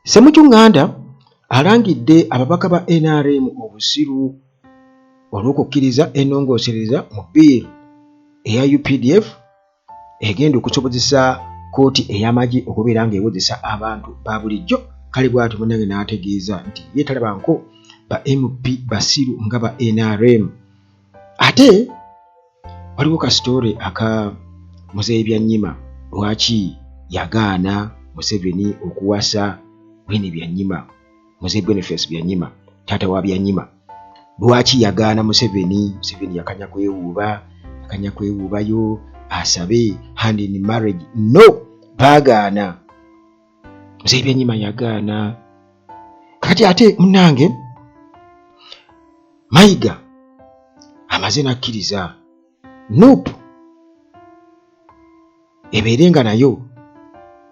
Ssemukyunganda alangidde ababaka ba NRM obusiru olw'okukkiriza ennongoosereza mu bbiiru eya UPDF egenda okusobozesa kkooti ey'amagye okubeera ng'ewozesa abantu ba bulijjo. Kale bw'atyo munnange n'ategeeza nti ye talabanko ba MP basiru nga ba NRM. Ate waliwo kasitoore aka Muzeeyi Byanyima lwaki yagaana Museveni okuwasa Winnie Byanyima, Muzeeyi Boniface Byanyima taata wa Byanyima. Lwaki yagaana Museveni? Museveni yakanya kwewuubayo asabe hand in marriage. No, baagaana. Muzeeyi Byanyima yagaana. Kati ate munnange Mayiga amaze n'akkiriza Nuupu ebeerenga nayo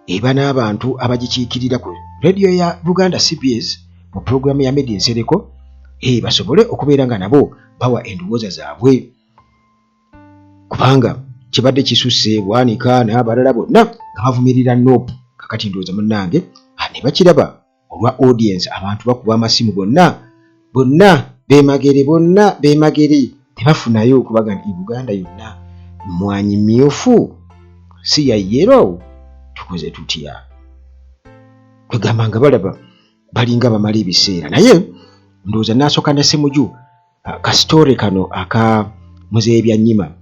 eba n'abantu abagikiikirira ku radio ya Buganda CBS mu pulogulaamu ya Made in Nsereko basobole okubeera nga nabo bawa endowooza zaabwe, kubanga kibadde kisusse Bwanika n'abalala bonna nga bavumirira Nuupu. Kakati ndowooza munnange ne bakiraba olwa audience, abantu bakuba amasimu bonna beemagere tebafunayo okubaga nti Buganda yonna mmwanyi mmyufu si ya yero, tukoze tutya? Kwegamba nga balaba balinga bamala ebiseera. Naye ndowooza n'asooka ne Ssemuju kasitoore kano aka Muzeeyi Byanyima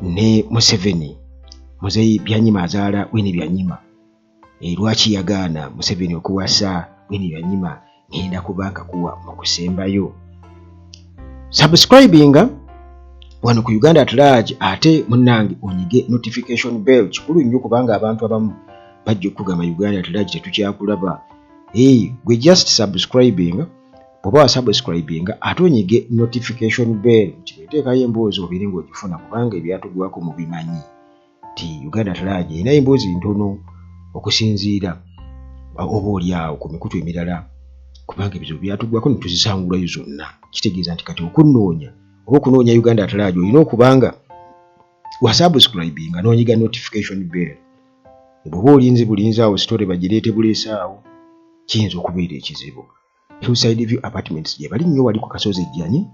ne Museveni. Muzeeyi Byanyima azaala Winnie Byanyima. Lwaki yagaana Museveni okuwasa Winnie Byanyima? Ngenda kubanga kuwa mu kusembayo. Subscribinga wano ku Uganda at Large, ate munnange onyige notification bell. Kikulu nnyo kubanga abantu abamu bajja okugamba Uganda at Large tetukyakulaba. Gwe just subscribinga, bw'oba wasubscribinga ate onyige notification bell, kiteekayo emboozi obeere ng'ogifuna, kubanga ebyatugwako mu bimanyi ti Uganda at Large erina emboozi ntono okusinziira oba oliawo ku mikutu emirala, kubanga ebizibu byatugwako ne tuzisangulayo zonna. Kitegeeza nti kati okunoonya oba okunoonya Uganda at Large olina okubanga wasubscribinga n'onyiga notification bell. Bw'oba olinzi bulinzi awo sitore bagireete buleese awo, kiyinza okubeera ekizibu. Hillside View Apartments gye bali nnyo, wali ku Kasozi Ejjanyi,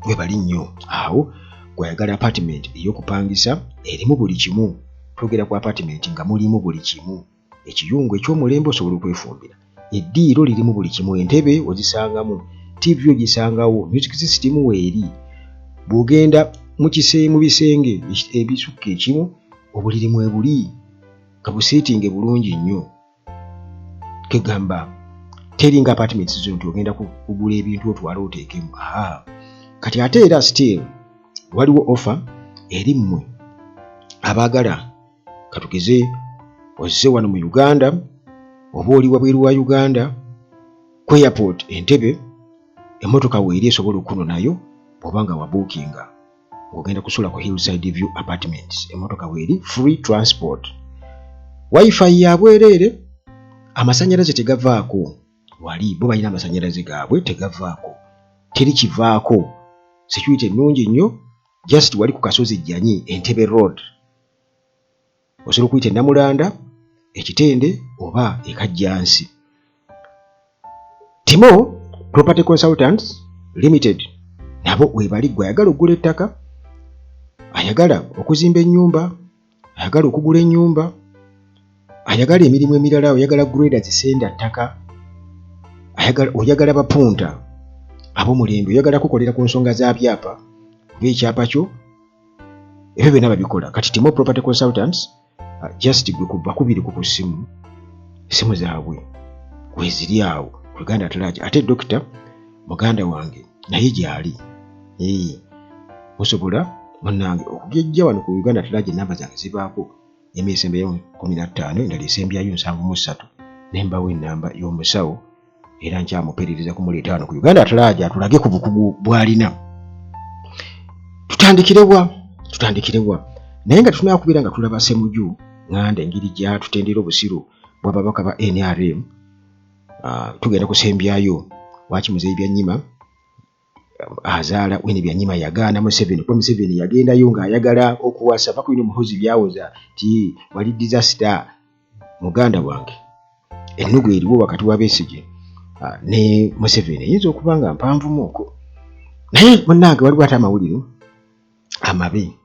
we bali nnyo awo. Gwayagala apartment ey'okupangisa erimu buli kimu. Twogera ku apartment nga mulimu buli kimu. Ekiyungu eky'omulembe osobola okwefumbira. Eddiiro lirimu buli kimu. Entebe ozisangamu, TV ogisangawo, music system weeri. Bw'ogenda mu bisenge ebisukka ekimu, obuliri mwebuli nga buseetinge bulungi nnyo. Kegamba teringa apartments zo nti ogenda kugula ebintu otwala oteekemu. Kati ate era still waliwo offer eri mmwe abaagala katugeze ozze wano mu Uganda oba oli wabweru wa Uganda ku airport Entebbe, emmotoka weeri esobola okunonayo bw'oba nga wabuukinga ng'ogenda kusula ku Hillside View Apartments. Emmotoka weeri free transport, wifi ya bwereere, amasannyalaze tegavaako. Wali bo balina amasannyalaze gaabwe tegavaako, teri kivaako. Security ennungi nnyo, just wali ku Kasozi Ejjanyi, Entebbe Road. Osobola okuyita Namulanda, Ekitende oba Ekajjansi. Timo Property Consultants Limited nabo webali. Gwe ayagala okugula ettaka, ayagala okuzimba ennyumba, ayagala okugula ennyumba, ayagala emirimu emirala, oyagala graders senda ttaka, oyagala bapunta ab'omulembe, oyagala kukolera ku nsonga za byapa oba ekyapa kyo, ebyo byonna babikola. Kati Timo Property Consultants just gwe bakubire ku simu zaabwe weziri awo ku Uganda at Large. Ate Dr. muganda wange naye gyali, musobola munnange okugejja wano ku Uganda at Large. Namba zange zibaako, emyesembeyo 15 endala esembyayo 73, nembawo ennamba y'omusawo era nkyamuperereza kumuleeta wano ku Uganda at Large atulage ku bukugu bw'alina. Tutandikirewa naye nga tufunaa kubeera nga tulaba Ssemuju Nganda engeri gy'atutendera obusiru bw'ababaka ba NRM. Tugenda kusembyayo waki Muzeeyi Byanyima azaala Winnie Byanyima yagaana Museveni, kuba Museveni yagendayo ng'ayagala okuwasa paka bino Muhoozi byawoza ti wali disaster. Muganda wange ennugu eriwo wakati wa Besigye ne Museveni eyinza okuba nga mpanvumuuko. Naye munnange waliwo ate amawulire amabi.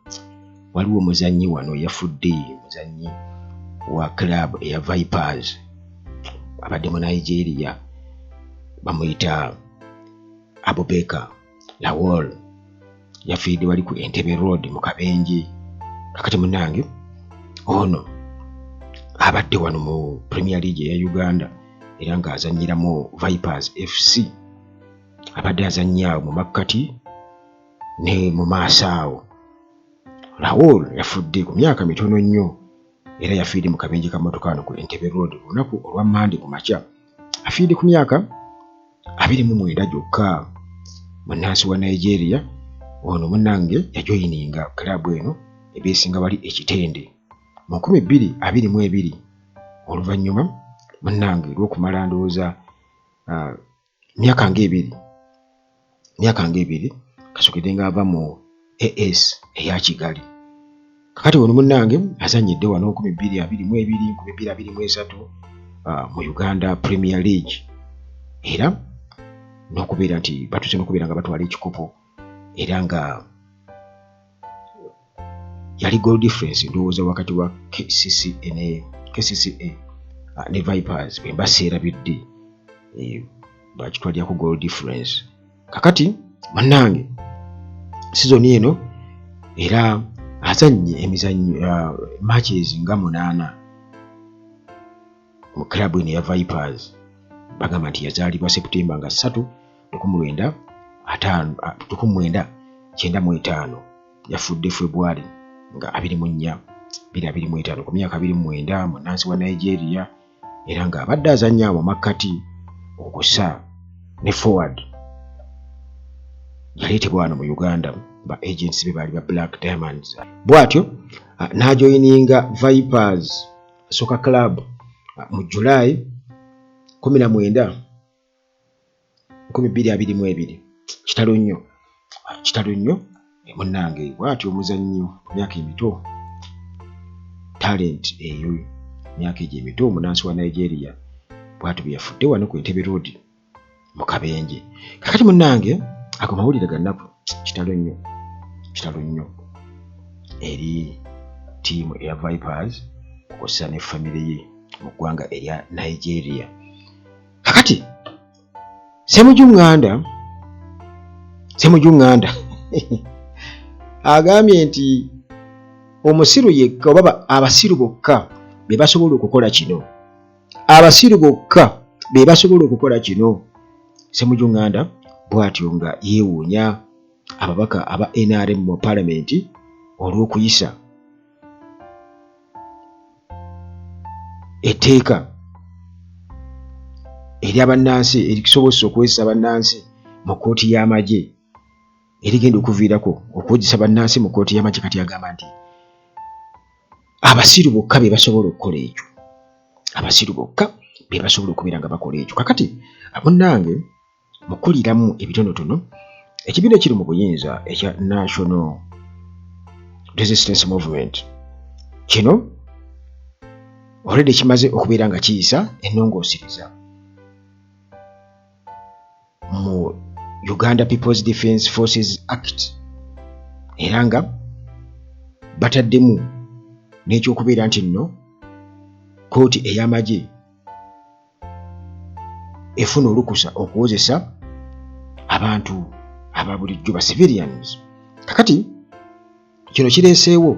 Waliwo omuzannyi wano yafudde, muzannyi wa club eya Vipers abadde mu Nigeria, bamuyita Abubakar Lawal, yafiiridde wali ku Entebbe Road mu Kabenje. Kakati munnange ono abadde wano mu Premier League eya Uganda era ng'azannyira mu Vipers FC, abadde azannya mu makkati ne mu maaso awo. Lawal yafudde ku myaka mitono nnyo era yafiiridde mu kabenje ka mmotoka wano ku Entebbe Road olunaku olwa Mande ku makya. Afiiridde ku myaka 29 gyokka. Munnansi wa Nigeria ono munnange yajoyininga club eno ebeesinga wali Ekitende mu 2022 oluvannyuma munnange lw'okumala ndowooza myaka ng'ebiri kasukidde ng'ava mu AS eya Kigali. Kakati ono munnange azannyidde wano 2022 2023 mu Uganda Premier League era n'okubeera nti batuuse n'okubeera nga batwala ekikopo era nga yali goal difference ndowooza wakati wa KCCA ne Vipers be mbaseerabidde bakitwalirako goal difference. Kakati munnange season eno era azannye emizannyo matches nga 8 mu club eno ya Vipers. Bagamba nti yazaalibwa September nga 3 1995 yafudde February nga 24 ku myaka 29 munnansi wa Nigeria era nga abadde azannya mu makkati okussa ne forward. Yaleetebwa wano mu Uganda ba agents be baali ba Black Diamonds. Bw'atyo n'ajoyininga Vipers Soccer Club mu July 19 2022. Kitalo nnyo munnange bw'atyo omuzannyi mu myaka emito, talent eyo myaka egyo emito munnansi wa Nigeria bw'atyo bwe yafudde wano ku Entebbe Road mu Kabenje. Kakati munnange ago mawulire ga nnaku kitalo nnyo eri ttiimu eya Vipers okussa ne famire ye mu ggwanga erya Nigeria. Kakati Ssemujunganda agambye nti omusiru yekka oba abasiru bokka be basobola okukola kino. Ssemujunganda bw'atyo nga yeewuunya ababaka aba NRM mu Parliament olw'okuyisa etteeka eri abannansi erikisobozesa okuwezesa bannansi mu kkooti y'amagye erigenda okuviirako okwogesa bannansi mu kkooti y'amagye. Kati agamba nti abasiru bokka be basobola okukola ekyo, okubeera nga bakola ekyo. Kakati munnange mukuliramu ebitonotono ekibiina kiri mu buyinza ekya National Resistance Movement kino already kimaze okubeera nga kiyisa ennongoosiriza mu Uganda People's Defence Forces Act era nga bataddemu n'ekyokubeera nti nno kkooti ey'amagye efuna olukusa okuwozesa abantu aba bulijjo ba civilians. Kakati kino kireeseewo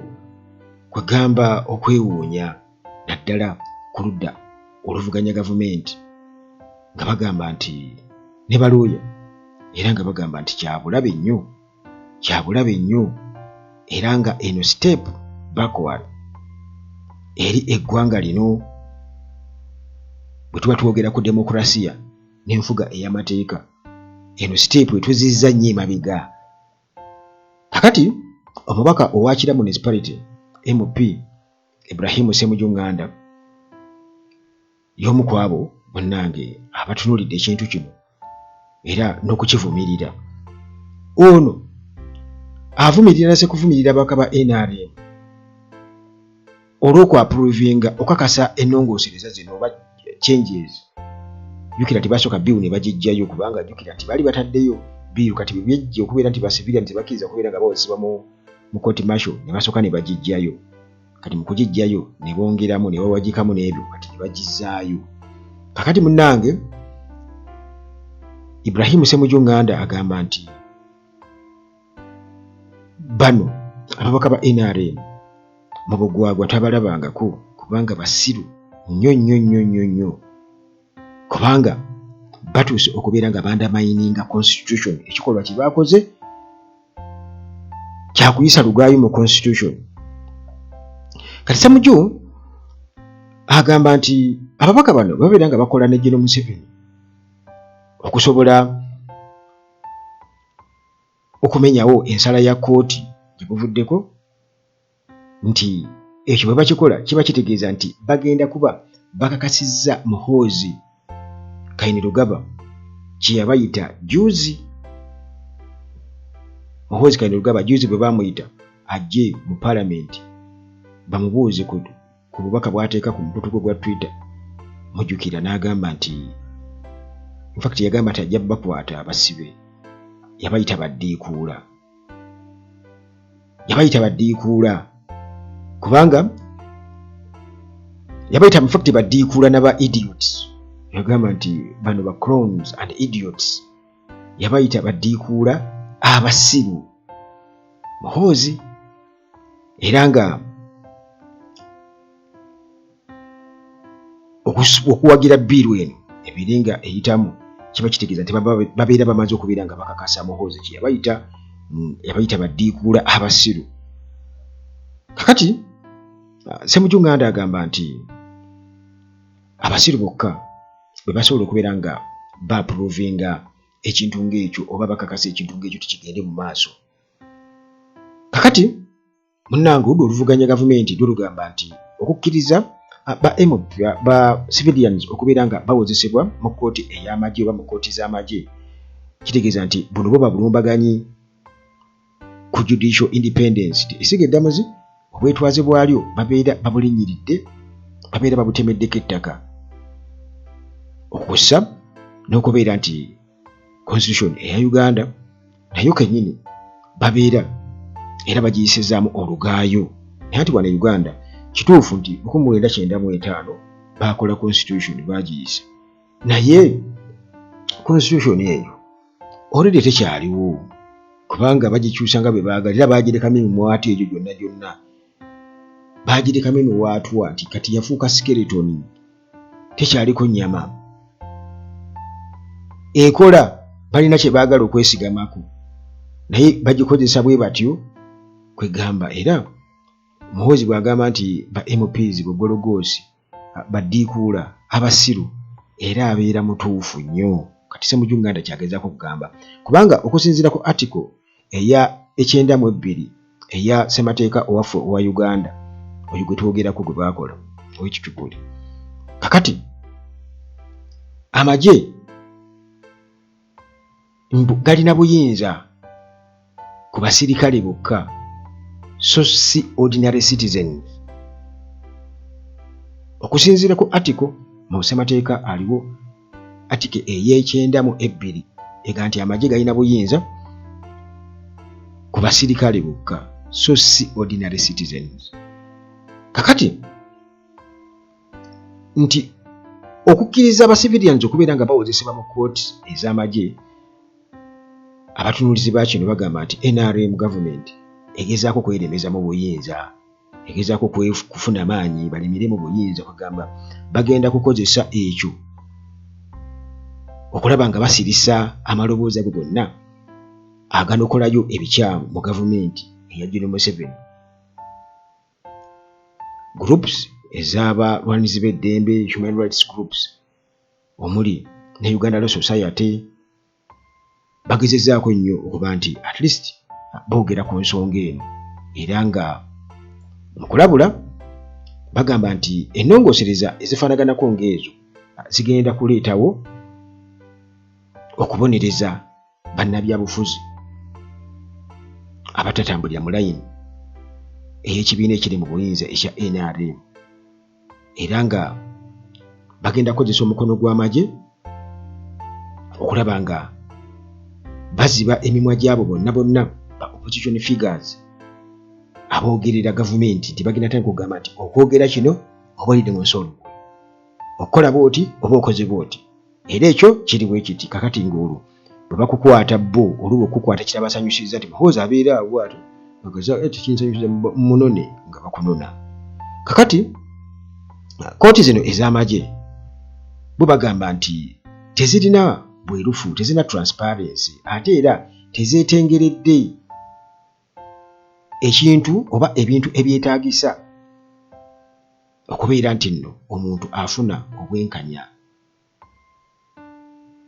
kwegamba okwewuunya naddala ku ludda oluvuganya gavumenti nga bagamba nti ne balooya era nga bagamba nti kyabulabe nnyo era nga eno step backward eri eggwanga lino bwe tuba twogera ku demokrasiya n'enfuga ey'amateeka. Eno step etuzizza nnyo emabega. Kakati omubaka owa Kira Municipality MP Ibrahim Ssemujunganda y'omu ku abo munnange abatunuulidde ekintu kino era n'okukivumirira. Ono avumirira nase kuvumirira ababaka ba NRM olw'okwapuruvinga okakasa ennongoosereza zino oba changes. Jukira nti basooka bill ne bagijjayo kubanga jukira nti bali bataddeyo bill kati byejje okubeera nti basivilian tebakkiriza okubeera nga bawozesebwa mu court martial ne basooka ne bagijjayo. Kati mu kugijjayo ne bongeramu ne bawagikamu n'ebyo kati ne bagizaayo. Kakati munnange Ibrahim Ssemujju Nganda agamba nti bano ababaka ba NRM mu bugwagwa tabalabangako kubanga basiru nnyo kubanga batuuse okubeera nga bandamayininga constitution. Ekikolwa kye baakoze kyakuyisa lugaayo mu constitution. Kati Ssemujju agamba nti ababaka bano babeera nga bakola ne General Museveni okusobola okumenyawo ensala ya kooti gye buvuddeko, nti ekyo bwe bakikola kiba kitegeeza nti bagenda kuba bakakasizza Muhoozi Kainerugaba kye yabayita juzi. Muhoozi Kainerugaba juzi bwe bamuyita ajje mu Parliament bamubuuze ku bubaka bw'ateeka ku mukutu gwa Twitter, mujjukira n'agamba nti in fact yagamba nti ajja bakwata abasibe, yabayita baddiikuula kubanga yabayita in fact baddiikuula n'aba idiots. Yagamba nti bano ba clones and idiots, yabayita baddiikuula abasiru Muhoozi. Era nga okuwagira biiru eno ebiringa eyitamu kiba kitegeeza nti babeera bamaze okubeera nga bakakasa Muhoozi kye yabayita baddiikuula abasiru. Kakati Ssemujju Nganda agamba nti abasiru bokka bwe basobola okubeera nga baapuruvinga ekintu ng'ekyo oba bakakasa ekintu ng'ekyo tikigende mu maaso. Kakati munnange oludda oluvuganya gavumenti lugamba nti okukkiriza ba civilians okubeera nga bawozesebwa mu kkooti ey'amagye oba mu kkooti z'amagye kitegeeza nti buno bo babulumbaganyi ku judicial independence. Esiga eddamuzi obwetwaze bwalyo babeera babulinnyiridde, babeera babutemeddeko ettaka, okussa n'okubeera nti constitution eya Uganda nayo kennyini babeera era bagiyisizaamu olugaayo. Naye ati wano Uganda kituufu nti 1995 baakola constitution baagiyisa, naye constitution eyo already tekyaliwo kubanga bagikyusa nga bwe baagala era baagirekamu emiwaatu egyo gyonna baagirekamu emiwaatwa nti kati yafuuka skeleton, tekyaliko nnyama ekola. Balina kye baagala okwesigamako naye bagikozesa bwe batyo kwegamba. Era Muhoozi bw'agamba nti ba MPs bogologoosi baddiikuula abasiru era abeera mutuufu nnyo. Kati Ssemujju Nganda kyagezaako okugamba kubanga okusinziira ku article eya 92 eya ssemateeka owaffe owa Uganda oyo gwe twogerako gwe baakola ow'ekituguli. Kakati amagye galina buyinza ku basirikale bokka so si ordinary citizens. Okusinziira ku article mu ssemateeka aliwo article ey'ekyenda ega nti amagye galina buyinza ku basirikale bokka so si ordinary citizens. Kakati nti okukkiriza aba civilians okubeera nga bawozesebwa mu kkooti ez'amagye, abatunuulizi ba kino bagamba nti NRM government egezaako kweremeza mu buyinza, egezaako kufuna maanyi balimire mu buyinza, kugamba bagenda kukozesa ekyo okulaba nga basirisa amaloboozi ago gonna aganokolayo ebikyamu mu gavumenti eya General Museveni. Groups ez'abalwanizi b'eddembe, human rights groups omuli ne Uganda Law Society bagezezaako nnyo okuba nti at least boogera ku nsonga eno, era nga mu kulabula bagamba nti ennongoosereza ezifaanaganako ng'ezo zigenda kuleetawo okubonereza bannabyabufuzi abatatambulira mu layini ey'ekibiina ekiri mu buyinza ekya NRM, era nga bagenda kukozesa omukono gw'amagye okulaba nga baziba emimwa gyabo bonna ba opposition figures aboogerera gavumenti nti bagenda tandika okugamba nti okwogera kino obalidde mu nsolo okukola booti oba okoze booti era ekyo kiri bwe kiti kakati ng'olwo bwe bakukwata bo oluba okukwata kirabasanyusiza nti muhoozi abeera awo ato bagaza tikinsanyusiza munone nga bakunona kakati kooti zino ez'amagye bo bagamba nti tezirina bwerufu tezirina transparency ate era tezeetengeredde ekintu oba ebintu ebyetaagisa okubeera nti nno omuntu afuna obwenkanya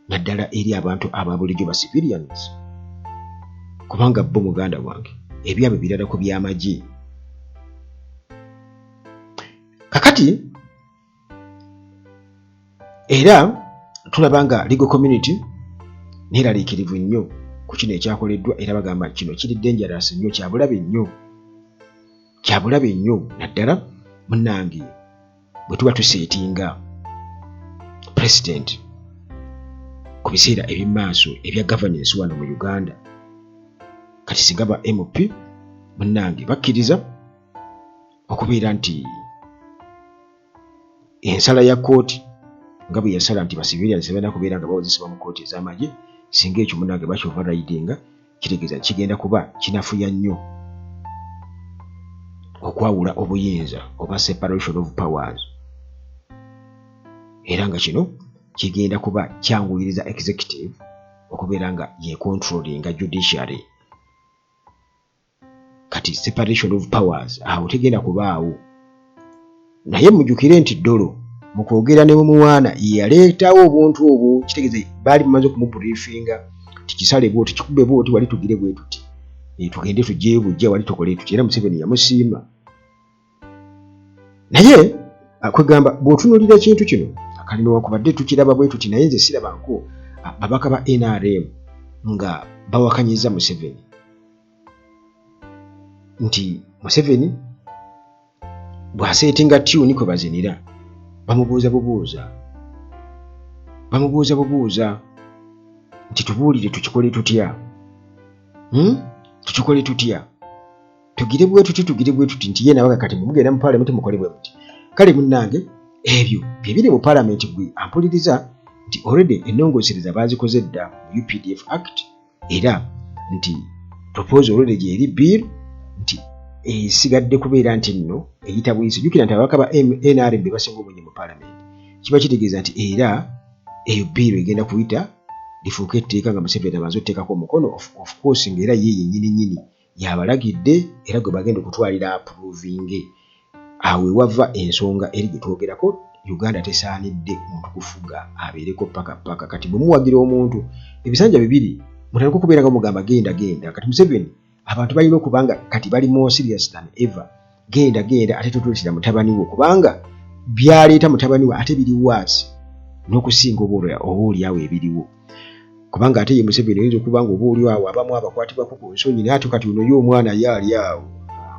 naddala eri abantu ababulijjo ba civilians kubanga bo muganda wange ebyabwe birala ku by'amagye kakati era tulaba nga legal community neeraliikirivu nnyo ku kino ekyakoleddwa era bagamba kino kiri dangerous nnyo kyabulabe nnyo naddala munnange bwe tuba tuseetinga president ku biseera eby'emaaso ebya governance wano mu Uganda kati singa ba MP munnange bakkiriza okubeera nti ensala ya kooti nga bwe yasala nti basivilians balina kubeera nga bawozesebwa mu kooti ez'amagye singa ekyo munnange bakyoverridinga kitegeeza kigenda kuba kinafuya nnyo okwawula obuyinza oba separation of powers era nga kino kigenda kuba kyanguyiriza executive okubeera nga yecontrollinga judiciary kati separation of powers awo tegenda kubaawo naye mujjukire nti ddolo mu kwogera ne mumuwaana yaleetawo obuntu obwo kitegeeza baali bamaze okumubriefinga tikisale bwoti kikube bwoti wali tugire bwe tuti tugende tujjeyo bujja wali tukole tuti era Museveni yamusiima naye kwegamba bw'otunuulira ekintu kino akalina wakubadde tukiraba bwe tuti naye nze sirabanko babaka ba NRM nga bawakanyiza Museveni nti Museveni bw'aseetinga tune kwe bazinira bamubuuza nti tubuulire tukikole tutya tugire bwe tuti nti ye nabaga kati mugenda mu parliament mukole bwe muti kale munnange ebyo bibiri mu parliament gwe ampuliriza nti already ennongoosereza baazikoze dda mu UPDF Act era nti proposal already gyeri bill nti esigadde kubeera nti nno eyita buyisi jjukira nti ababaka ba NRM be basinga obungi mu parliament kiba kitegeeza nti era eyo bill egenda kuyita lifuuka etteeka nga Museveni amaze okuteekako omukono of course ng'era ye yennyini yabalagidde era gwe bagenda okutwalira approving awo ewava ensonga eri gye twogerako Uganda tesaanidde muntu kufuga abeereko paka kati bwe muwagira omuntu ebisanja bibiri mutandika okubeera nga mugamba genda kati Museveni abantu balina okubanga kati bali more serious than ever genda ate tutuletera mutabani wo kubanga byaleeta mutabani we ate biri waasi n'okusinga oboolyawo ebiriwo kubanga ate ye Museveni oyinza okuba nga oboolyawo abamu abakwatibwako ku nsonyi naye ate kati ono ye omwana ye ali awo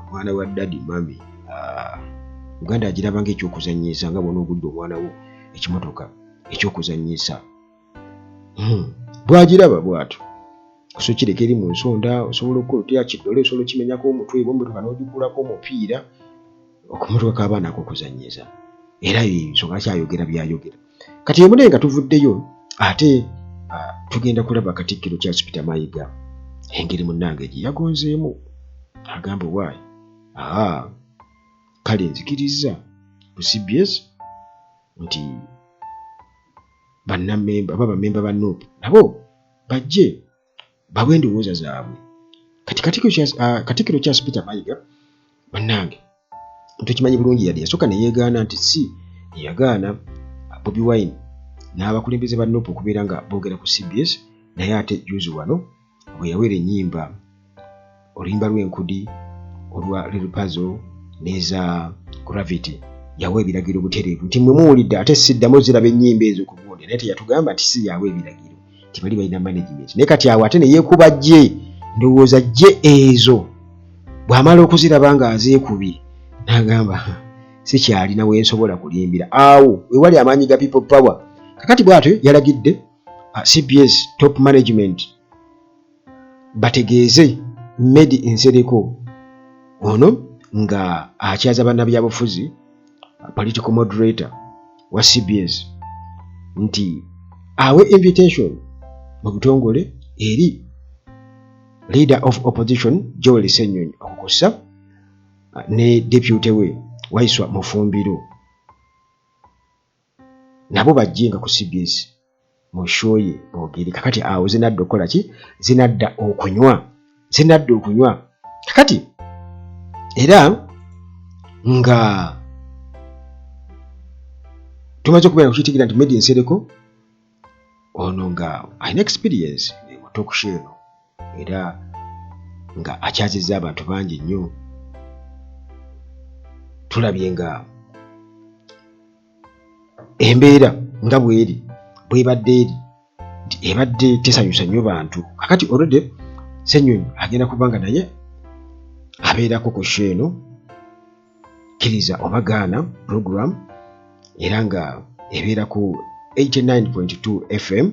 omwana wa daddy mami Uganda agiraba ng'ekyokuzannyisa nga bw'onoogulira omwana wo ekimotoka ekyokuzannyisa bw'agiraba bw'atyo so kireka eri mu nsonda osobola okukola otya kiddole osobola okimenyako omutwe bommotoka n'ogigulako omupiira okumotoka k'abaana ak'okuzannyisa era ensonga kyayogera byayogera kati emune nga tuvuddeyo ate tugenda kulaba Katikkiro Charles Peter Mayiga engeri munnange gye yagonzeemu agamba waayi kale nzikiriza ku CBS nti bannamemba baba memba ba NUP nabo bajje bawe endowooza zaabwe kati Katikkiro Charles Peter Mayiga bannange tukimanyi bulungi yali yasooka ne yeegaana nti si yagaana Bobi Wine n'abakulembeze ba NUP okubeera nga boogera ku CBS naye ate juzi wano bwe yaweera ennyimba oluyimba lw'enkudi olwa Lil Puzzle neza Gravity yawe ebiragiro butereevu nti mwe muwulidde ate siddamu ziraba ennyimba ezo ku gundi naye teyatugamba nti si yawe ebiragiro tibali balina management naye kati awo ate ne yeekuba jje ndowooza jje ezo bw'amala okuziraba nga azeekubye n'agamba sikyalina wensobola kulimbira awo wewali amaanyi ga people power. Kakati bw'atyo yalagidde CBS top management bategeeze Medi Nsereko ono nga akyaza bannabyabufuzi political moderator wa CBS nti awe invitation mu butongole eri leader of opposition Joel Ssenyonyi okukosa ne deputy we Waiswa Mufumbiro nabo bajjenga ku CBS mu show ye boogere. Kakati awo zinadda okukola ki? Zinadda okunywa. Kakati era nga tumaze okubeera kukitegeera nti Medi Nsereko ono nga alina experience mu talk show eno era nga akyazizza abantu bangi nnyo. Tulabye nga embeera nga bwebadde eri nti ebadde tesanyusa nnyo bantu. Kakati already Ssenyonyi agenda kubanga naye abeerako ku show eno kkiriza oba gaana program era nga ebeera ku 89.2 FM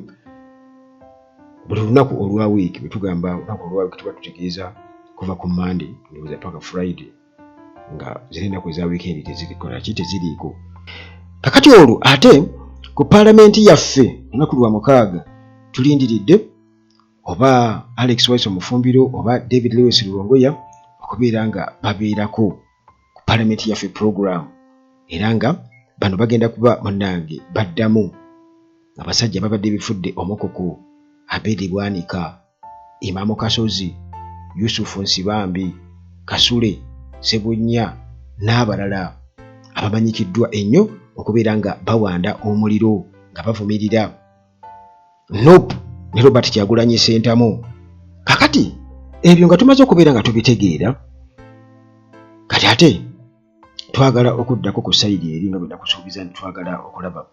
buli lunaku olwa wiiki. Betugamba lunaku olwa wiiki tuba tutegeeza kuva ku Monday ndowooza paka Friday nga ziri ennaku eza weekend teziriiko. Kakati olwo ate ku paalamenti yaffe olunaku lwa 6 tulindiridde oba Alex Waiswa Mufumbiro oba David Lewis Luwongoya okubeera nga babeerako ku paalamenti yaffe program era nga bano bagenda kuba munnange baddamu abasajja babadde bifudde omukoko Abedi Bwanika, Imamo Kasozi, Yusufu Nsibambi, Kasule Sebunya n'abalala abamanyikiddwa ennyo okubeera nga bawanda omuliro nga bavumirira Nope ne Robert Kyagulanyi Ssentamu. Kakati ebyo nga tumaze okubeera nga tubitegeera, kati ate twagala okuddako ku sayidi eri nga bwe nakusuubiza nti twagala okulaba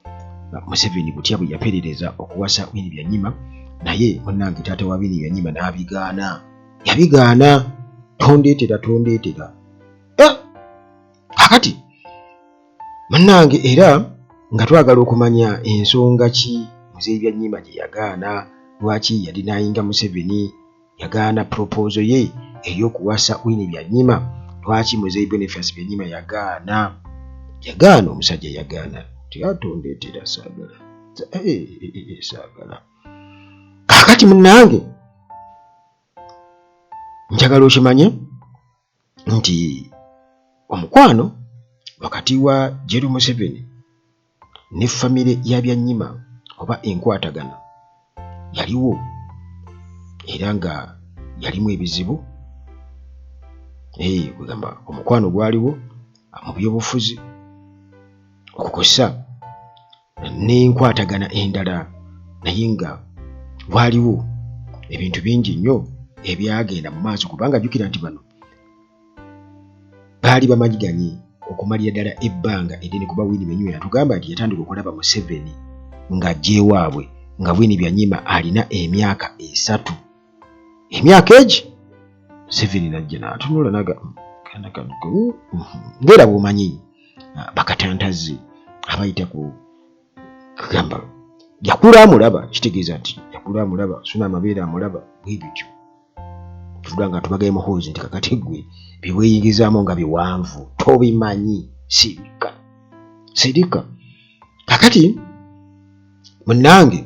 Museveni butya bwe yaperereza okuwasa Winnie Byanyima, naye munnange taata wa Winnie Byanyima yabigaana. Tondeetera. Kakati munnange era nga twagala okumanya ensonga ki Muzeeyi Byanyima gye yagaana, lwaki yadinayinga Museveni, yagaana proposal ye ey'okuwasa Winnie Byanyima, lwaki Muzeeyi Boniface Byanyima yagaana omusajja yagaana. Tiyatondeetera saagala. Kakati munnange njagala okimanye nti omukwano wakati wa Jeru Museveni ne famire ya Byanyima oba enkwatagana yaliwo era nga yalimu ebizibu. Kugamba omukwano gwaliwo mu byobufuzi okukosa n'enkwatagana endala, naye nga waliwo ebintu bingi nnyo ebyagenda mu maaso kubanga jjukira nti bano baali bamanyiganye okumalira ddala ebbanga eddene kuba Winnie Byanyima yatugamba nti yatandika okulaba Museveni ng'ajja ewaabwe nga Winnie Byanyima alina emyaka 3. Emyaka egi Museveni n'ajja n'atunula naga ng'era bw'omanyi bakatantazzi abayita ku kugamba yakula amulaba, kitegeeza nti yakula amulaba suna amabeere amulaba bwe bityo. Tuvuga nga tubagaye muhoozi nti kakati gwe biweeyingizaamu nga biwanvu tobimanyi. Sirika. Kakati munnange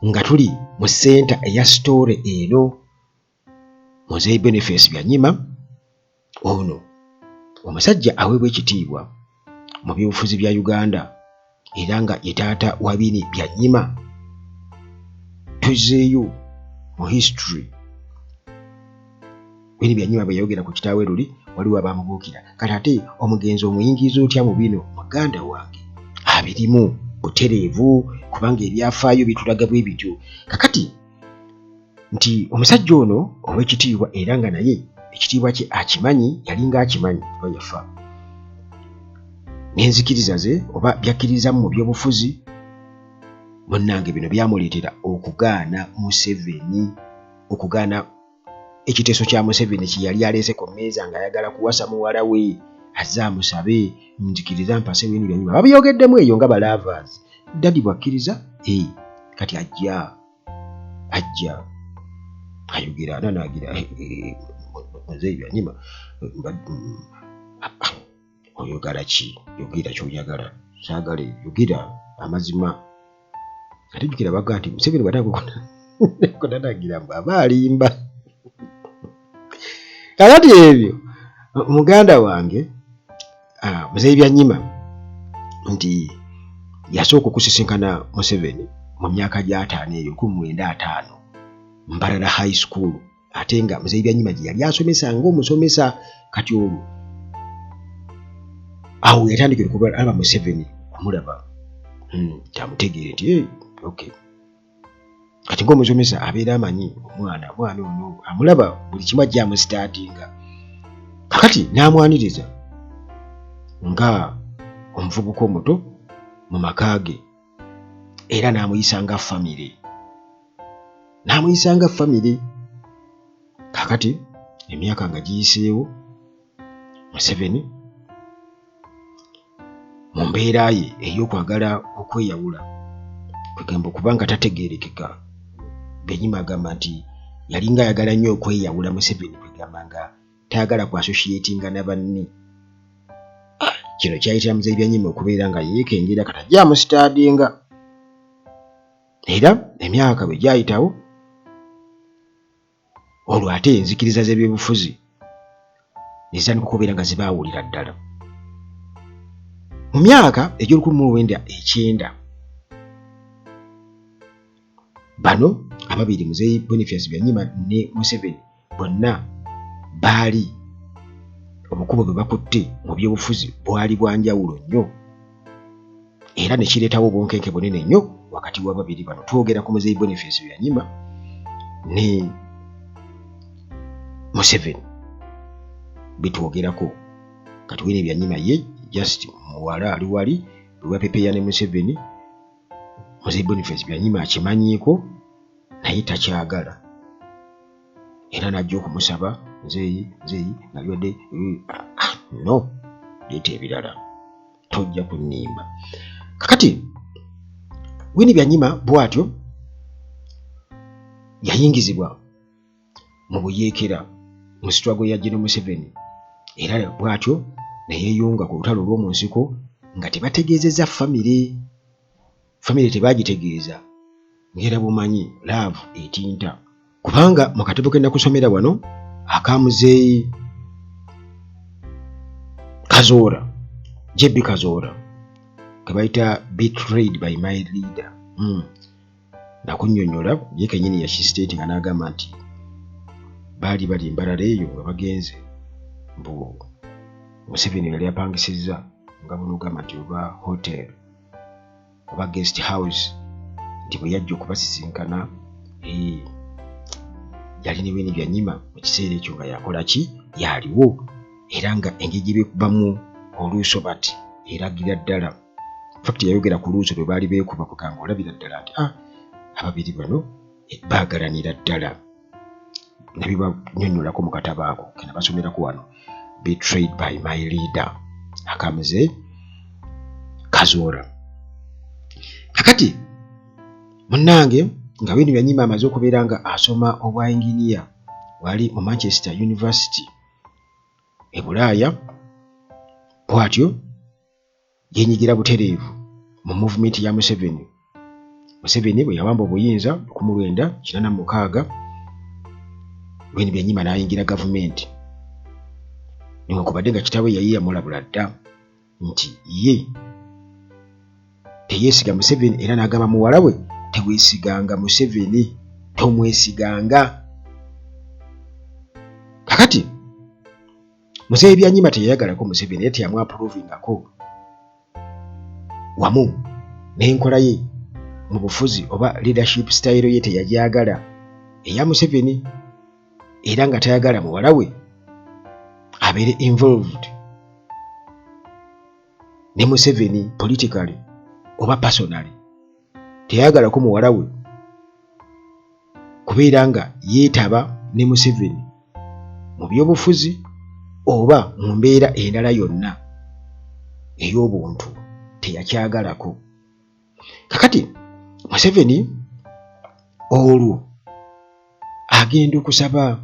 nga tuli mu senta eya story eno, Muzeeyi Boniface Byanyima ono omusajja aweebwa ekitiibwa mu byobufuzi bya Uganda era nga ye taata wa Winnie Byanyima. Tuzzeeyo mu history Winnie Byanyima bwe yayogera ku kitaawe luli waliwo abaamubuukira. Kati ate omugenzi omuyingiza otya mu bino muganda wange abirimu butereevu kubanga ebyafaayo bitulaga bwe bityo. Kakati nti omusajja ono ow'ekitiibwa era nga naye ekitiibwa kye akimanyi, yalinga akimanyi oba yafa. N'enzikiriza ze oba byakkirizamu mu byobufuzi munnange bino byamuleetera okugaana Museveni, okugaana ekiteeso kya Museveni kye yali aleese ku mmeeza ng'ayagala kuwasa muwala we azze amusabe nzikiriza mpase Winnie Byanyima babiyogeddemu eyo nga balavers dadi bwakkiriza kati ajja ayogera nanagira Muzeeyi Byanyima oyogala ki yogera ky'oyagala saagala yogera amazima ate jjukira baga nti Museveni bw'ataakukonanagira mbu aba alimba kakati ebyo muganda wange Muzeeyi Byanyima nti yasooka okusisinkana Museveni mu myaka gya 5 eyo 1905 Mbarara High School ate nga Muzeeyi Byanyima gye yali asomesa ng'omusomesa kati olwo awo yatandikira okuba Museveni kumulaba kyamutegeere nti okay kati ng'omusomesa abeera amanyi omwana ono amulaba buli kimu ajja amusitaatinga kakati n'amwaniriza nga omuvubuka omuto mu maka ge era n'amuyisa nga famire kakati emyaka nga giyiseewo Museveni mu mbeera ye ey'okwagala okweyawula kwegamba okuba nga tategeerekeka Byanyima agamba nti yalinga ayagala nnyo okweyawula Museveni kwegamba nga tayagala ku associatinga na banne kino kyayitira Muzeeyi Byanyima okubeera nga yeekengera kati ajja amusitaadinga era emyaka bwe gyayitawo olwo ate enzikiriza z'ebyobufuzi nezitandika okubeera nga zibaawulira ddala mu myaka egy'ol1909 bano ababiri Muzeeyi Boniface Byanyima ne Museveni bonna baali obukubo bwe bakutte mu byobufuzi bwali bwa njawulo nnyo era ne kireetawo obunkenke bunene nnyo wakati w'ababiri bano twogera ku Muzeeyi Boniface Byanyima ne Museveni bitwogerako kati Winnie Byanyima ye just muwala ali wali lwapepeya ne Museveni Muzeeyi Boniface Byanyima akimanyiiko naye takyagala era najja okumusaba nzeeyi nalwadde no leeta ebirala tojja kunnimba kakati Winnie Byanyima bw'atyo yayingizibwa mu buyeekera mu struggle ya General Museveni era bw'atyo ne yeeyunga ku lutalo lw'omu nsiko nga tebategeezezza famire tebagitegeeza ngera bumanyi love etinta kubanga mu katabo ke nakusomera wano aka Muzeeyi Kazoora JB Kazoora ke bayita betrayed by my leader nakunnyonnyola ye kennyini yakistate nga n'agamba nti baali bali Mbarara eyo nga bagenze mbu Museveni yali apangisizza nga buno gamba nti oba hotel oba guest house nti bwe yajja okubasisinkana yali ne Winnie Byanyima mu kiseera ekyo nga yakola ki yaliwo era nga engeri beekubamu oluuso bati eragira ddala fakti yayogera ku luuso lwe baali beekuba kugamba olabira ddala nti ababiri bano baagalanira ddala nabibanyonnyolako mu katabo ako kena basomerako wano betrayed by my leader aka Muzeeyi Kazoora kakati munnange nga Winnie Byanyima amaze okubeera nga asoma obwa engineer wali mu Manchester University e Bulaaya bw'atyo yenyigira butereevu mu movement ya Museveni bwe yawamba obuyinza 1986 Winnie Byanyima n'ayingira gavumenti newankubadde nga kitaawe yali yamulabula dda nti ye teyeesiga Museveni era n'agamba muwala we teweesiganga Museveni tomwesiganga kakati Muzeeyi Byanyima teyayagalako Museveni era teyamwapprovingako wamu n'enkola ye mu bufuzi oba leadership style ye teyagyagala eya Museveni era nga tayagala muwala we abeere involved ne Museveni politically oba personally teyagalako muwala we kubeera nga yeetaba ne Museveni mu byobufuzi oba mu mbeera endala yonna ey'obuntu teyakyagalako. Kakati Museveni olwo agenda okusaba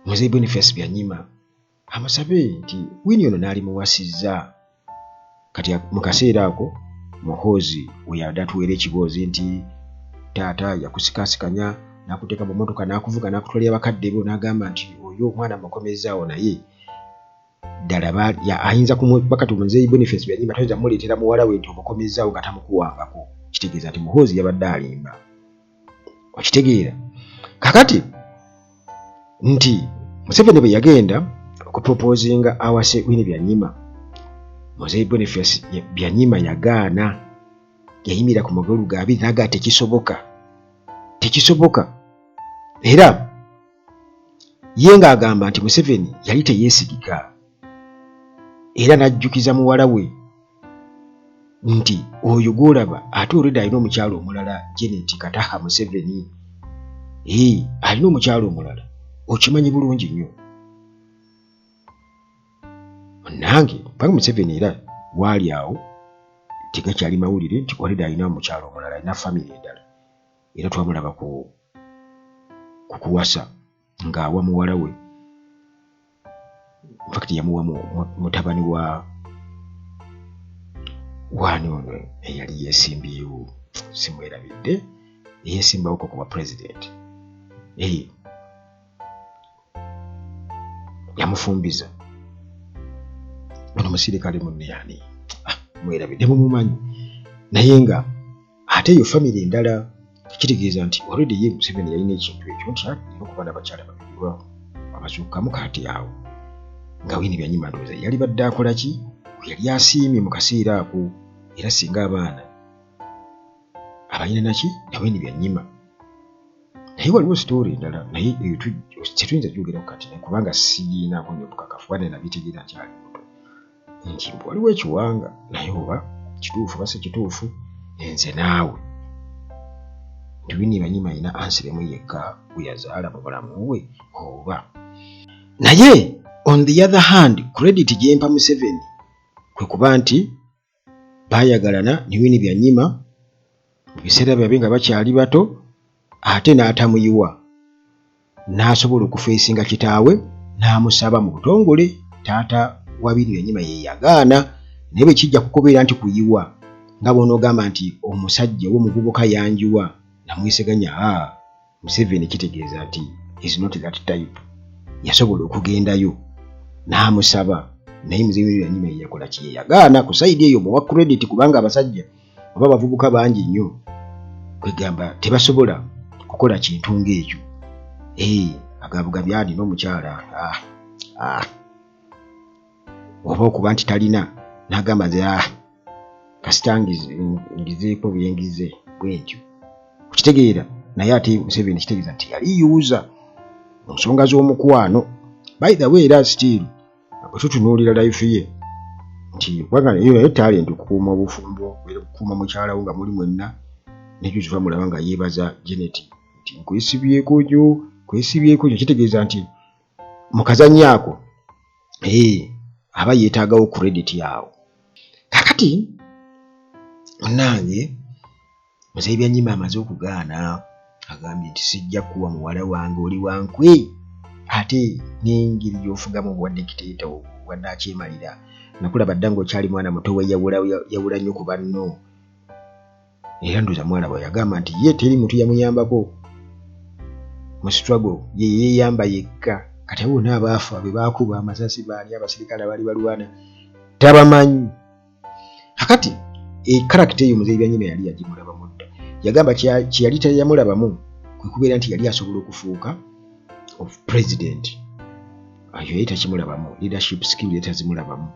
Muzeeyi Boniface Byanyima amusabe nti Winnie ono n'ali muwasizza. Kati mu kaseera ako Muhoozi we yadde atuweera ekiboozi nti taata yakusikasikanya n'akuteeka mu mmotoka n'akuvuga n'akutwalira bakadde bo n'agamba nti oyo omwana mukomezzaawo, naye ddala ayinza bakati Muzeeyi Boniface Byanyima tayinza muleetera muwala we nti omukomezzaawo nga tamukuwangako. Kitegeeza nti Muhoozi yabadde alimba. Okitegeera? Kakati nti Museveni bwe yagenda okupropoozinga awase Winnie Byanyima, Muzeeyi Boniface Byanyima yagaana. Yayimira ku magulu ga abiri n'agaa tekisoboka. Era ye ng'agamba nti Museveni yali teyeesigika, era n'ajjukiza muwala we nti oyo gw'olaba ate olwedda alina omukyalo omulala, Janet Kataha Museveni. Alina omukyalo omulala, okimanyi bulungi nnyo. Nange mpanga Museveni era waali awo tegakyali mawulire nti olwedda alina omukyalo omulala, alina famire endala, era twamulaba ku kuwasa ng'awa muwala we. Infacti yamuwa mutabani wani ono eyali yeesimbyewo, simwerabidde, eyeesimbawo ku bwa president. Yamufumbiza ono musirikale munne yani mwerabidde mumumanyi, naye nga ate eyo famire endala. Kitegeeza nti already ye Museveni yalina ekintu ekyo nti alina okuba n'abakyala babiri abazuukamu. Kati awo nga Winnie Byanyima ndowooza yali badde akola ki? Yali asiimye mu kaseera ako, era singa abaana abalina naki na Winnie Byanyima. Naye waliwo sitoori endala, naye eyo tetuyinza gyogeraku kati kubanga sigiinaako nnyo bukakafu, wadde nabitegeera nkyali muto, nti waliwo ekiwanga, naye oba kituufu oba si kituufu nze naawe nti Winnie Byanyima alina ansiremu yekka gwe yazaala mu bulamu bwe oba. Naye on the other hand, credit gyempa Museveni kwe kuba nti baayagalana ne Winnie Byanyima mu biseera byabe nga bakyali bato, ate n'atamuyiwa, n'asobola okufeesinga kitaawe n'amusaba mu butongole. Taata wa Winnie Byanyima ye yagaana, naye bwe kijja kukobeera nti kuyiwa, nga bw'onoogamba nti omusajja w'omuvubuka yanjuwa namwiseganya, Museveni kitegeeza nti is not that type. Yasobola okugendayo n'amusaba, naye Muzeeyi Winnie Byanyima ye yakola ki? Ye yagaana. Ku sayidi eyo muwa credit kubanga abasajja oba abavubuka bangi nnyo kwegamba tebasobola kukola kintu ng'ekyo. Agavuga byalina omukyala oba okuba nti talina n'agamba nze kasita ngizeeko byengize bwentyo. Okitegeera? Naye ate Museveni kitegeeza nti yaliyuuza mu nsonga z'omukwano. By the way, era still bwe tutunuulira life ye nti naye talent okukuuma obufumbo, okukuuma mukyala wo nga muli mwenna, nekyo kiva mulaba nga yeebaza Janet nti nkwesibyeko gyo. Kitegeeza nti mu kazannyo ako aba yeetaagawo credit yawo. Kakati nange Muzeeyi Byanyima amaze okugaana, agambye nti sijja kuwa muwala wange, oli wankwe, ate n'engeri gy'ofugamu obwa dictator obwa nakyemalira. Nakulaba dda ng'okyali mwana muto weyawula nnyo ku banno, era ndowooza mwana bwe yagamba nti ye teri muntu yamuyambako mu struggle, ye yeeyamba yekka. Kati abo bonna abaafa be baakuba amasasi baali abasirikale abaali balwana tabamanyi. Kakati karakita eyo Muzeeyi Byanyima yali yagimulabamu dda. Yagamba kye yali teyamulabamu kwe kubeera nti yali asobola okufuuka president. Ayo yali takimulabamu, leadership skill yali tazimulabamu.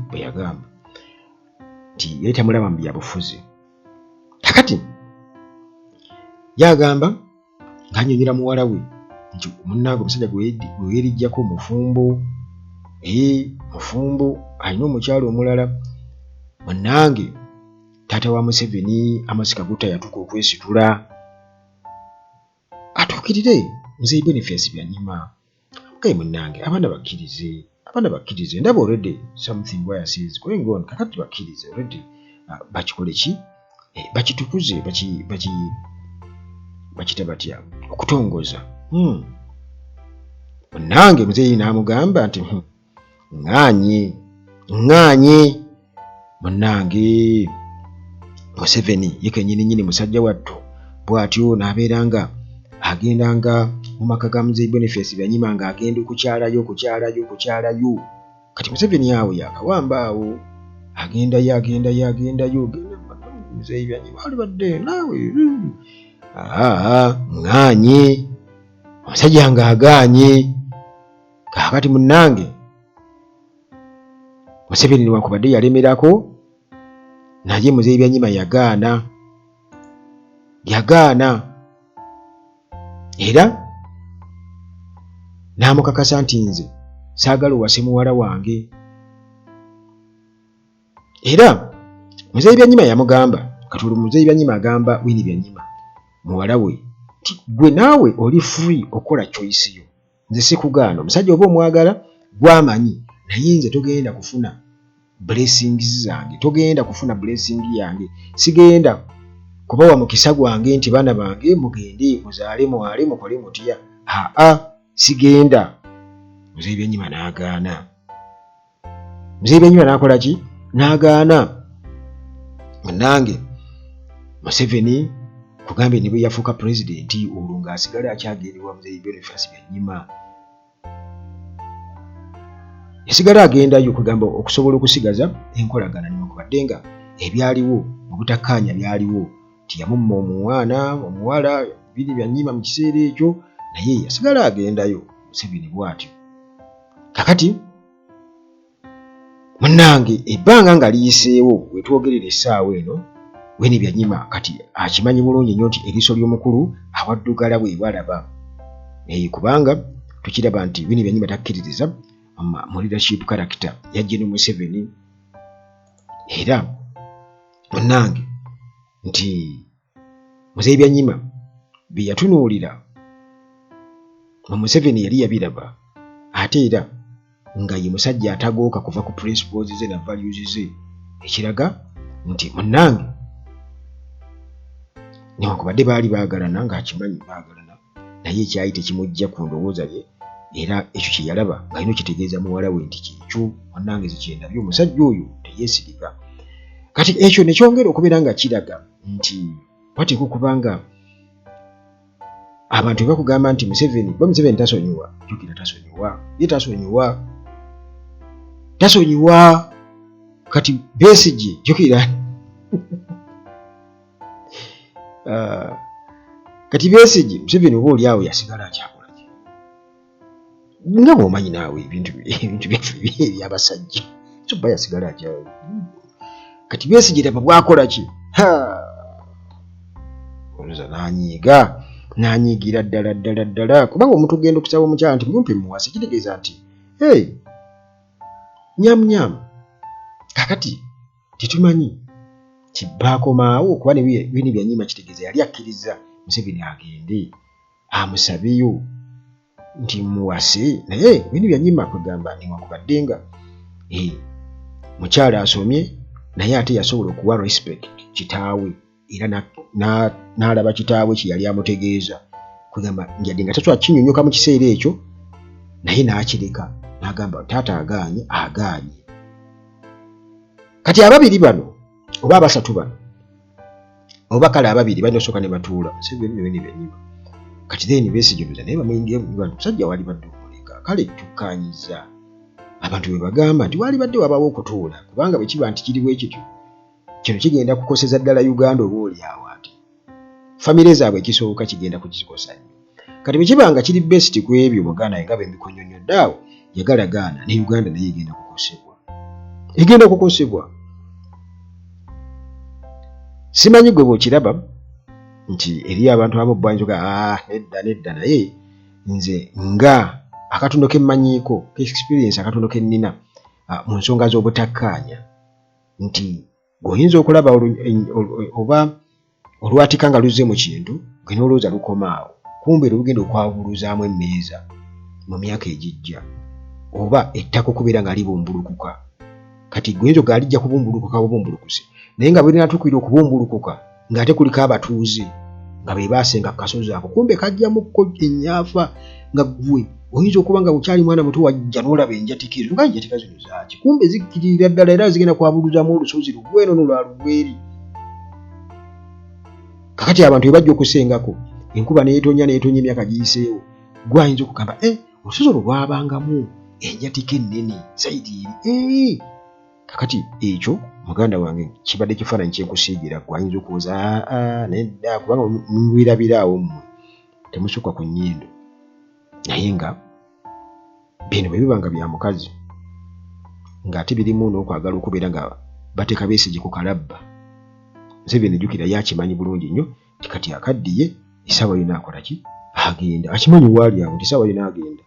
Bwe yagamba nti yali tamulaba mu byabufuzi. Kakati yagamba ng'annyonnyola muwala we nti munnange omusajja gwe yeerijjako mufumbo, mufumbo alina omukyalo omulala. Munnange taata wa Museveni Amos Kaguta yatuuka okwesitula. Atuukirire Muzeeyi Boniface Byanyima kale munnange abaana bakkirize ndaba already something where says going on kakati bakkirize already bakikole ki bakitukuze bakita batya okutongoza munnange muzeeyi n'amugamba nti ŋŋaanye munnange Museveni ye kennyini musajja wattu bw'atyo n'abeeranga agendanga mu maka ga Muzeeyi Boniface Byanyima ng'agenda okukyalayo kati Museveni awo yakawamba awo agendayo Muzeeyi Byanyima alibadde naawe ŋŋaanye omusajja ng'agaanye kakati munnange Museveni newankubadde yalemerako naye Muzeeyi Byanyima yagaana era n'amukakasa nti nze saagala owase muwala wange era Muzeeyi Byanyima yamugamba katuulu Muzeeyi Byanyima agamba Winnie Byanyima muwala we nti gwe naawe oli free okukola choice yo nze sikugaana omusajja oba omwagala gwamanyi naye nze togenda kufuna blessings zange togenda kufuna blessing yange sigenda kubawa mukisa gwange nti baana bange mugende muzaale mwale mukole mutya sigenda. Muzeeyi Byanyima n'agaana. Muzeeyi Byanyima n'akola ki? N'agaana. Munnange Museveni kugambe ne bwe yafuuka pulezidenti olwo ng'asigala akyagenderwa Muzeeyi Boniface Byanyima. Yasigala agendayo kugamba okusobola okusigaza enkolagana newankubadde nga ebyaliwo obutakkaanya byaliwo nti yamumma omuwala Winnie Byanyima mu kiseera ekyo naye yasigala agendayo Museveni bw'atyo. Kakati munnange ebbanga nga liyiseewo wetwogerera essaawa eno Winnie Byanyima kati akimanyi bulungi nnyo nti eriiso ly'omukulu awaddugala bwe balaba kubanga tukiraba nti Winnie Byanyima takkiririza mu leadership character yajje ne Museveni era munnange nti Muzeeyi Byanyima bye yatunuulira mu Museveni yali yabiraba ate era nga ye musajja atagooka kuva ku principles ze na values ze ekiraga nti munnange newankubadde baali baagalana ng'akimanyi baagalana naye ekyali tekimujja ku ndowooza ye era ekyo kye yalaba ng'alina okitegeeza muwala we nti kyekyo munnange zikyendabye omusajja oyo teyeesigika. Kati ekyo ne kyongera okubeera nga kiraga nti wateekwa okuba nga abantu bwe bakugamba nti Museveni tasonyiwa jjukira tasonyiwa kati Besigye jjukira kati Besigye Museveni oba oli awo yasigala akyakola ki nga bw'omanyi naawe ebintu byaffe ebyabasajja so bba yasigala akyawo kati Besigye laba bw'akola ki oloza n'anyiigira ddala kubanga omuntu ogenda okusaba omukyala nti mumpe muwase kitegeeza nti nyamunyamu kakati tetumanyi kibaakomaawo kuba ne Winnie Byanyima kitegeeza yali akkiriza Museveni agende amusabeyo nti muwase naye Winnie Byanyima kugamba newankubadde nga mukyala asomye naye ate yasobola okuwa respect kitaawe era n'alaba kitaawe kye yali amutegeeza kugamba njadde nga taswa kinyonyoka mu kiseera ekyo naye n'akireka n'agamba taata agaanye kati ababiri bano oba abasatu bano oba kale ababiri bano osooka ne batuula Museveni ne Winnie Byanyima kati then Besigye naye bamuyingira bano musajja wali badde okuleka kale tukkaanyiza abantu bwe bagamba nti wali badde wabawo okutuula kubanga bwe kiba nti kiri bwe kityo kino kigenda kukoseza ddala Uganda oba oli awo ati famire zaabwe ekisooka kigenda kukikosa nnyo kati bwe kiba nga kiri best ku ebyo Buganda nga bwe mbikunyonnyodde awo yagalagaana ne Uganda naye egenda kukosebwa simanyi gwe bw'okiraba nti eri abantu abamu bwanjoga nedda naye nze nga akatono ke mmanyiiko experience akatono ke nnina mu nsonga z'obutakkaanya nti g'oyinza okulaba oba olwatika nga luzze mu kintu gwe n'olowooza lukomaawo kumbe lugenda okwabuluzaamu emmeeza mu myaka egijja oba ettaka okubeera nga libumbulukuka kati gwenzo galijja kubumbulukuka bubumbulukuse naye nga bwelina tukwira okubumbulukuka ng'ate kuliko abatuuze nga be baasenga ku kasozi ako kumbe kajjamukko ennyaafa nga ggwe oyinza okuba nga bukyali mwana muto wajja n'olaba enjatika ezo nga enjatika zino zaaki kumbe zikkirira ddala era zigenda kwabuluzaamu olusozi lugweno n'olwa lugweri kakati abantu bwe bajja okusengako enkuba neetonya emyaka giyiseewo gwayinza okugamba olusozi olwo lwabangamu enjatika ennene sayidi eri kakati ekyo muganda wange kibadde kifaananyi kyenkusiigira gwayinza okuwoza nedda kubanga mubirabiraawo mmwe temusukka ku nnyindo naye nga bino bwe bibanga bya mukazi ng'ate birimu n'okwagala okubeera nga bateeka Besigye ku kalabba Museveni jjukira yakimanyi bulungi nnyo kati akaddiye essaawa yonna akola ki agenda akimanyi waali awo nti essaawa yonna agenda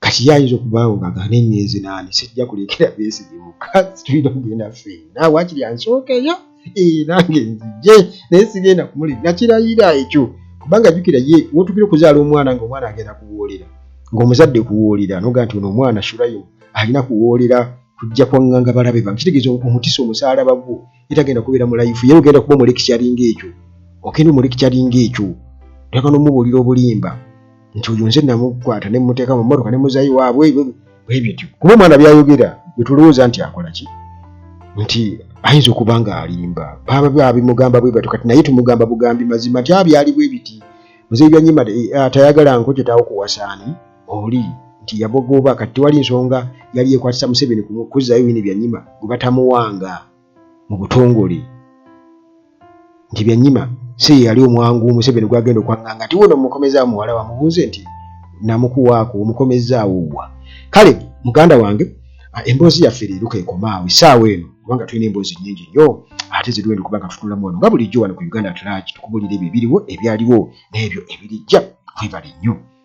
kati yayinza okubaawo ng'agaana emyezi 8 sijja kuleekera Besigye mukazi tulina okugenda ffenna waakiri ansookeyo nange nzije naye sigenda kumulira kirayira ekyo kubanga jjukira ye wotukire okuzaala omwana ng'omwana agenda kuwoolera ng'omuzadde kuwoolera noga nti ono omwana shulayo alina kuwoolera kujja kwaŋŋanga balabe bange kitegeeza omutisa omusaalaba gwo etagenda kubeera mu life ye ogenda kuba omulekikyalinga ekyo okenda omulekikyalinga ekyo otaka n'omubuulira obulimba nti oyo nze namukwata ne mmuteeka mu mmotoka ne muzayi waabwe bwe bityo kuba omwana byayogera bwe tulowooza nti akola ki nti ayinza okuba nga alimba baba babimugamba bwe batyo kati naye tumugamba bugambi mazima nti abyali bwe biti muzeeyi Byanyima tayagala nko kyetaawo kuwasaani oli nti yabogoba kati tewali nsonga yali ekwatisa Museveni kuzzayo bino Byanyima gwe batamuwanga mu butongole nti Byanyima si yali omwangu Museveni gwagenda okwaŋŋanga nti wono mukomezaawo muwala wamubuuze nti namukuwaako omukomezaawo wa kale muganda wange emboozi yaffe leero keekomaawo essaawa eno kubanga tulina emboozi nnyingi nnyo ate zirwenda okuba nga tutulamu wano nga bulijjo wano ku Uganda Track tukubulira ebyo ebiriwo ebyaliwo n'ebyo ebirijja kwebale nnyo